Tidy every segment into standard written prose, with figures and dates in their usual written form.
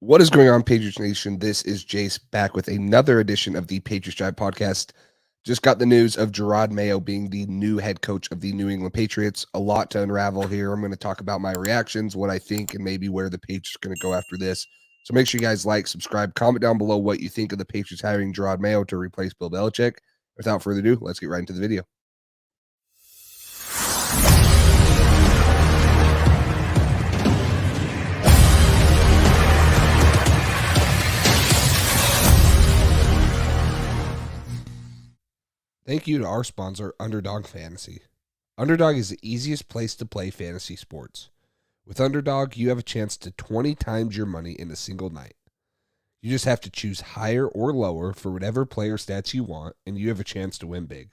What is going on, Patriots Nation? This is Jace back with another edition of the Patriots Drive podcast. Just got the news of Jerod Mayo being the new head coach of the New England Patriots. A lot to unravel here. I'm going to talk about my reactions, what I think, and maybe where the Patriots are going to go after this. So make sure you guys like, subscribe, comment down below what you think of the Patriots hiring Jerod Mayo to replace Bill Belichick. Without further ado, let's get right into the video. Thank you to our sponsor, Underdog Fantasy. Underdog is the easiest place to play fantasy sports. With Underdog, you have a chance to 20 times your money in a single night. You just have to choose higher or lower for whatever player stats you want, and you have a chance to win big.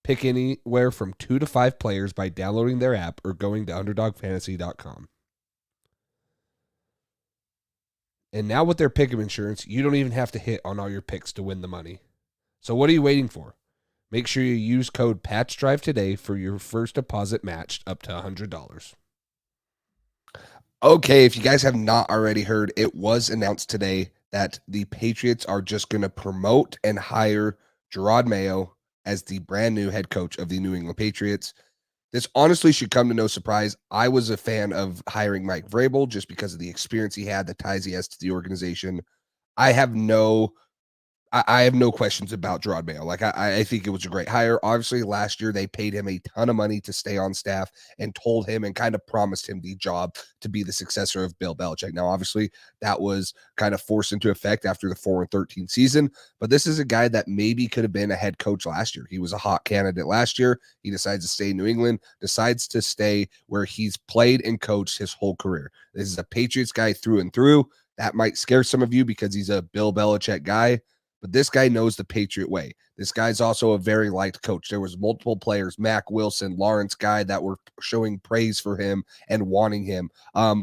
Pick anywhere from 2 to 5 players by downloading their app or going to UnderdogFantasy.com. And now with their pick'em insurance, you don't even have to hit on all your picks to win the money. So what are you waiting for? Make sure you use code PATCHDRIVE today for your first deposit matched up to $100. Okay, if you guys have not already heard, it was announced today that the Patriots are just going to promote and hire Jerod Mayo as the brand new head coach of the New England Patriots. This honestly should come to no surprise. I was a fan of hiring Mike Vrabel just because of the experience he had, the ties he has to the organization. I have no questions about Jerod Mayo. Like, I think it was a great hire. Obviously, last year they paid him a ton of money to stay on staff and told him and kind of promised him the job to be the successor of Bill Belichick. Now, obviously, that was kind of forced into effect after the 4-13 season. But this is a guy that maybe could have been a head coach last year. He was a hot candidate last year. He decides to stay in New England, decides to stay where he's played and coached his whole career. This is a Patriots guy through and through. That might scare some of you because he's a Bill Belichick guy. But this guy knows the Patriot way. This guy's also a very liked coach. There was multiple players, Mac Wilson, Lawrence Guy, that were showing praise for him and wanting him.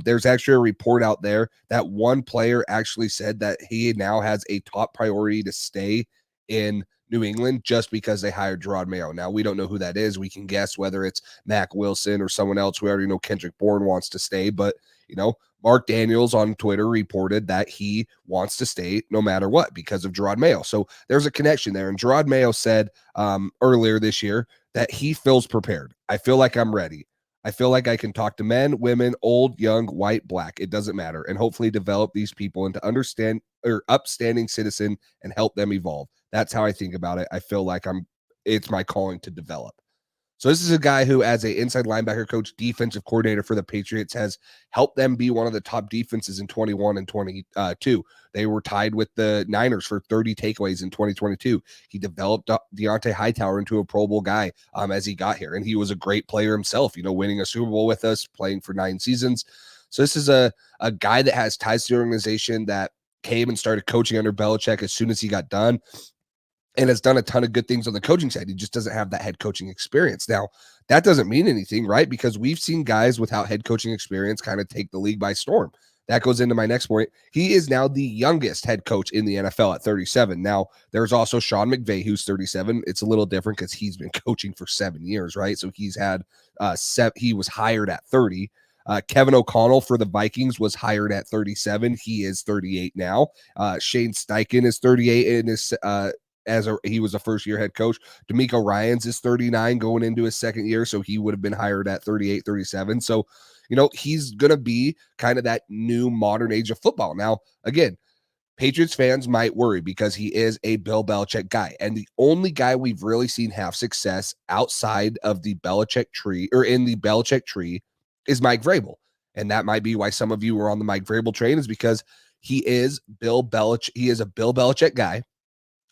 There's actually a report out there that one player actually said that he now has a top priority to stay in New England just because they hired Jerod Mayo. Now, we don't know who that is. We can guess whether it's Mac Wilson or someone else. We already know Kendrick Bourne wants to stay, but, Mark Daniels on Twitter reported that he wants to stay no matter what because of Jerod Mayo. So there's a connection there. And Jerod Mayo said earlier this year that he feels prepared. I feel like I'm ready. I feel like I can talk to men, women, old, young, white, black. It doesn't matter. And hopefully develop these people into upstanding citizen and help them evolve. That's how I think about it. I feel like it's my calling to develop. So this is a guy who, as a inside linebacker coach, defensive coordinator for the Patriots, has helped them be one of the top defenses in 21 and 22. They were tied with the Niners for 30 takeaways in 2022. He developed Deontay Hightower into a Pro Bowl guy as he got here, and he was a great player himself, winning a Super Bowl with us, playing for 9 seasons. So this is a guy that has ties to the organization that came and started coaching under Belichick as soon as he got done, and has done a ton of good things on the coaching side. He just doesn't have that head coaching experience. Now, that doesn't mean anything, right? Because we've seen guys without head coaching experience kind of take the league by storm. That goes into my next point. He is now the youngest head coach in the NFL at 37. Now, there's also Sean McVay, who's 37. It's a little different because he's been coaching for 7 years, right? So he's had he was hired at 30. Kevin O'Connell for the Vikings was hired at 37. He is 38 now. Shane Steichen is 38 in his he was a first-year head coach. DeMeco Ryans is 39 going into his second year, so he would have been hired at 38, 37. So, he's going to be kind of that new modern age of football. Now, again, Patriots fans might worry because he is a Bill Belichick guy, and the only guy we've really seen have success outside of the Belichick tree, or in the Belichick tree, is Mike Vrabel. And that might be why some of you were on the Mike Vrabel train, is because he is Bill Belichick. He is a Bill Belichick guy,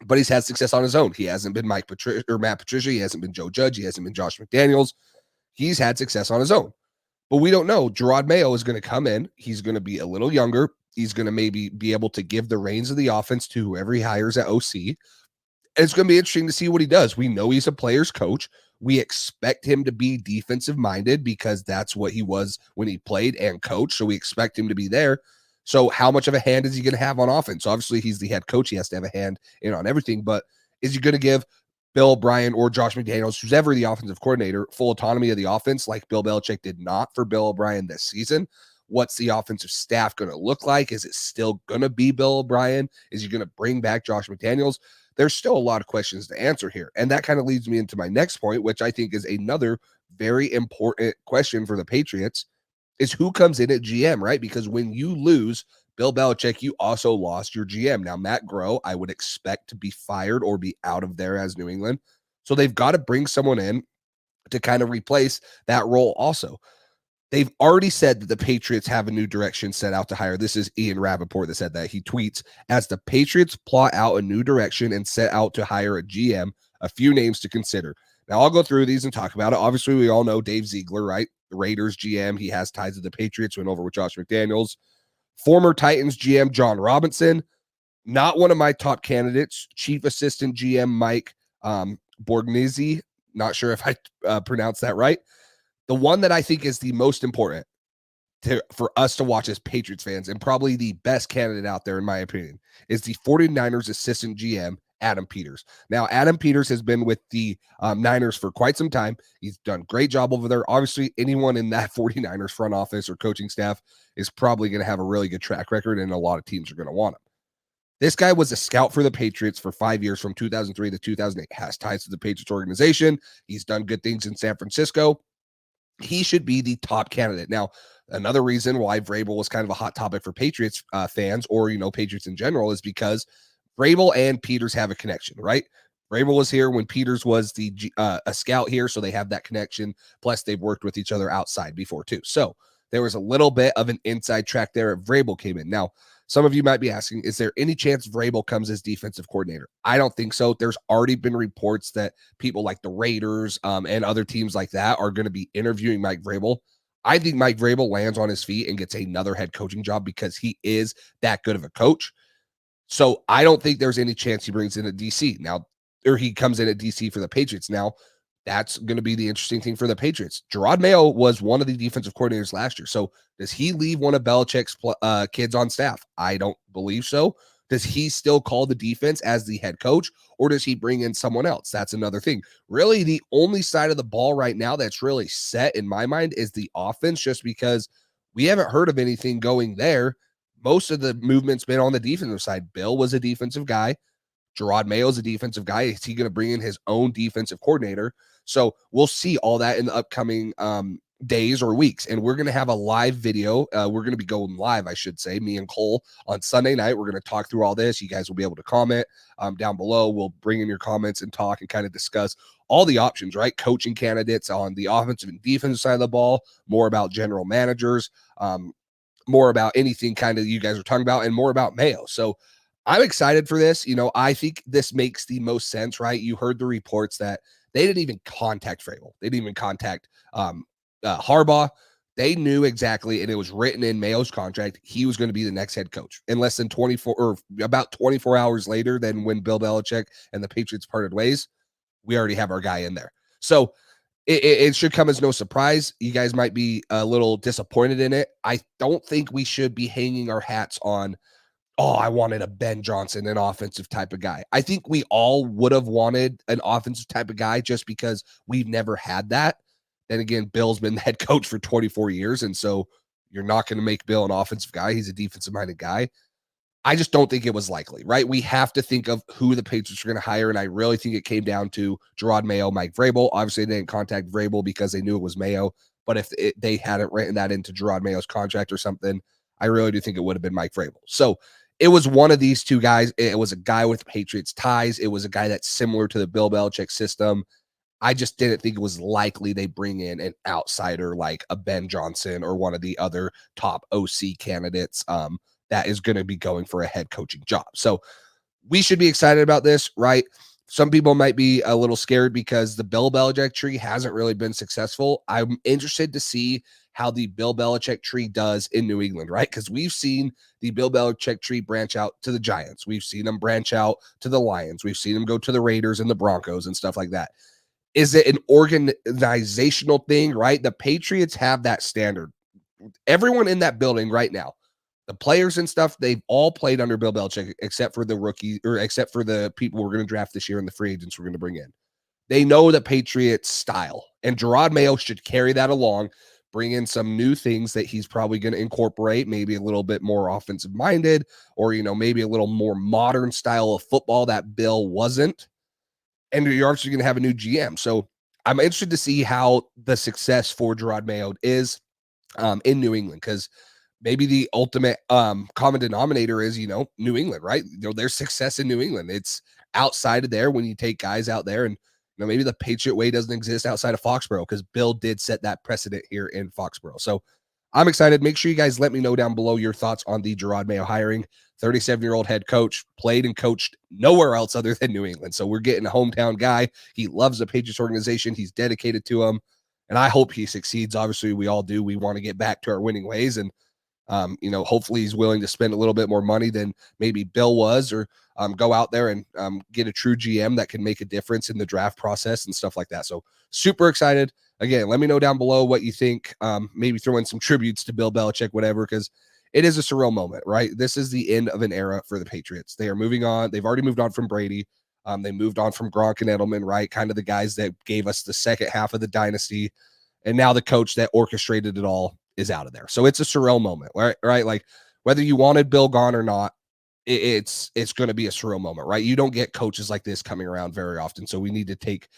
but he's had success on his own. He hasn't been Matt Patricia. He hasn't been Joe Judge. He hasn't been Josh McDaniels. He's had success on his own. But we don't know. Jerod Mayo is going to come in. He's going to be a little younger. He's going to maybe be able to give the reins of the offense to whoever he hires at OC. And it's going to be interesting to see what he does. We know he's a player's coach. We expect him to be defensive minded because that's what he was when he played and coached. So we expect him to be there. So how much of a hand is he going to have on offense? Obviously, he's the head coach. He has to have a hand in on everything. But is he going to give Bill O'Brien or Josh McDaniels, who's ever the offensive coordinator, full autonomy of the offense like Bill Belichick did not for Bill O'Brien this season? What's the offensive staff going to look like? Is it still going to be Bill O'Brien? Is he going to bring back Josh McDaniels? There's still a lot of questions to answer here. And that kind of leads me into my next point, which I think is another very important question for the Patriots, is who comes in at GM, right? Because when you lose Bill Belichick, you also lost your GM. Now, Matt Groh, I would expect to be fired or be out of there as New England. So they've got to bring someone in to kind of replace that role also. They've already said that the Patriots have a new direction set out to hire. This is Ian Rappaport that said that. He tweets, as the Patriots plot out a new direction and set out to hire a GM, a few names to consider. Now, I'll go through these and talk about it. Obviously, we all know Dave Ziegler, right? The Raiders GM. He has ties to the Patriots, went over with Josh McDaniels. Former Titans GM John Robinson, not one of my top candidates. Chief Assistant GM Mike Borgnizzi. Not sure if I pronounced that right. The one that I think is the most important for us to watch as Patriots fans, and probably the best candidate out there, in my opinion, is the 49ers assistant GM, Adam Peters. Now, Adam Peters has been with the Niners for quite some time. He's done a great job over there. Obviously, anyone in that 49ers front office or coaching staff is probably going to have a really good track record, and a lot of teams are going to want him. This guy was a scout for the Patriots for 5 years, from 2003 to 2008, has ties to the Patriots organization. He's done good things in San Francisco. He should be the top candidate. Now, another reason why Vrabel was kind of a hot topic for Patriots fans, or, Patriots in general, is because Vrabel and Peters have a connection, right? Vrabel was here when Peters was a scout here, so they have that connection. Plus, they've worked with each other outside before too. So there was a little bit of an inside track there if Vrabel came in. Now, some of you might be asking, is there any chance Vrabel comes as defensive coordinator? I don't think so. There's already been reports that people like the Raiders and other teams like that are going to be interviewing Mike Vrabel. I think Mike Vrabel lands on his feet and gets another head coaching job because he is that good of a coach. So I don't think there's any chance he brings in a DC now, or he comes in at DC for the Patriots. Now, that's going to be the interesting thing for the Patriots. Jerod Mayo was one of the defensive coordinators last year. So does he leave one of Belichick's kids on staff? I don't believe so. Does he still call the defense as the head coach, or does he bring in someone else? That's another thing. Really, the only side of the ball right now that's really set in my mind is the offense, just because we haven't heard of anything going there. Most of the movement's been on the defensive side. Bill was a defensive guy. Jerod Mayo is a defensive guy. Is he going to bring in his own defensive coordinator? So we'll see all that in the upcoming days or weeks. And we're going to have a live video. We're going to be going live, I should say, me and Cole on Sunday night. We're going to talk through all this. You guys will be able to comment down below. We'll bring in your comments and talk and kind of discuss all the options, right? Coaching candidates on the offensive and defensive side of the ball, more about general managers, more about anything kind of you guys are talking about, and more about Mayo. So I'm excited for this. I think this makes the most sense, right? You heard the reports that they didn't even contact Vrabel. They didn't even contact Harbaugh. They knew exactly, and it was written in Mayo's contract, he was going to be the next head coach. In less than 24 or about 24 hours later than when Bill Belichick and the Patriots parted ways, we already have our guy in there. So it should come as no surprise. You guys might be a little disappointed in it. I don't think we should be hanging our hats on, oh, I wanted a Ben Johnson, an offensive type of guy. I think we all would have wanted an offensive type of guy just because we've never had that. Then again, Bill's been the head coach for 24 years, and so you're not going to make Bill an offensive guy. He's a defensive-minded guy. I just don't think it was likely, right? We have to think of who the Patriots are going to hire, and I really think it came down to Jerod Mayo, Mike Vrabel. Obviously, they didn't contact Vrabel because they knew it was Mayo, but if they hadn't written that into Jerod Mayo's contract or something, I really do think it would have been Mike Vrabel. So it was one of these two guys. It was a guy with Patriots ties. It was a guy that's similar to the Bill Belichick system. I just didn't think it was likely they bring in an outsider like a Ben Johnson or one of the other top OC candidates that is going to be going for a head coaching job. So we should be excited about this, right? Some people might be a little scared because the Bill Belichick tree hasn't really been successful. I'm interested to see how the Bill Belichick tree does in New England, right? Because we've seen the Bill Belichick tree branch out to the Giants. We've seen them branch out to the Lions. We've seen them go to the Raiders and the Broncos and stuff like that. Is it an organizational thing, right? The Patriots have that standard. Everyone in that building right now, the players and stuff, they've all played under Bill Belichick, except for the rookie, or except for the people we're going to draft this year and the free agents we're going to bring in. They know the Patriots style, and Jerod Mayo should carry that along, bring in some new things that he's probably going to incorporate, maybe a little bit more offensive minded, or, maybe a little more modern style of football that Bill wasn't. And you're actually going to have a new GM. So I'm interested to see how the success for Jerod Mayo is in New England, because maybe the ultimate common denominator is, New England, right? There's success in New England. It's outside of there when you take guys out there, and maybe the Patriot way doesn't exist outside of Foxborough, because Bill did set that precedent here in Foxborough. So I'm excited. Make sure you guys let me know down below your thoughts on the Jerod Mayo hiring. 37-year-old head coach, played and coached nowhere else other than New England. So we're getting a hometown guy. He loves the Patriots organization. He's dedicated to them, and I hope he succeeds. Obviously, we all do. We want to get back to our winning ways, and hopefully he's willing to spend a little bit more money than maybe Bill was, or go out there and get a true GM that can make a difference in the draft process and stuff like that. So super excited. Again, let me know down below what you think. Maybe throw in some tributes to Bill Belichick, whatever, because it is a surreal moment, right? This is the end of an era for the Patriots. They are moving on. They've already moved on from Brady. They moved on from Gronk and Edelman, right? Kind of the guys that gave us the second half of the dynasty. And now the coach that orchestrated it all is out of there. So it's a surreal moment, right? Like, whether you wanted Bill gone or not, it's going to be a surreal moment, right? You don't get coaches like this coming around very often. So we need to take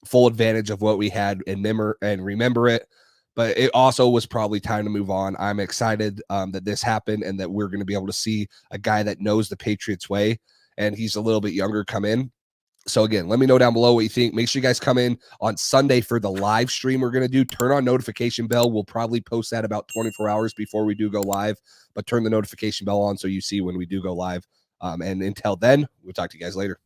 full advantage of what we had and remember it. But it also was probably time to move on. I'm excited that this happened, and that we're going to be able to see a guy that knows the Patriots way, and he's a little bit younger, come in. So again, let me know down below what you think. Make sure you guys come in on Sunday for the live stream we're going to do. Turn on notification bell. We'll probably post that about 24 hours before we do go live, but turn the notification bell on so you see when we do go live. And until then, we'll talk to you guys later.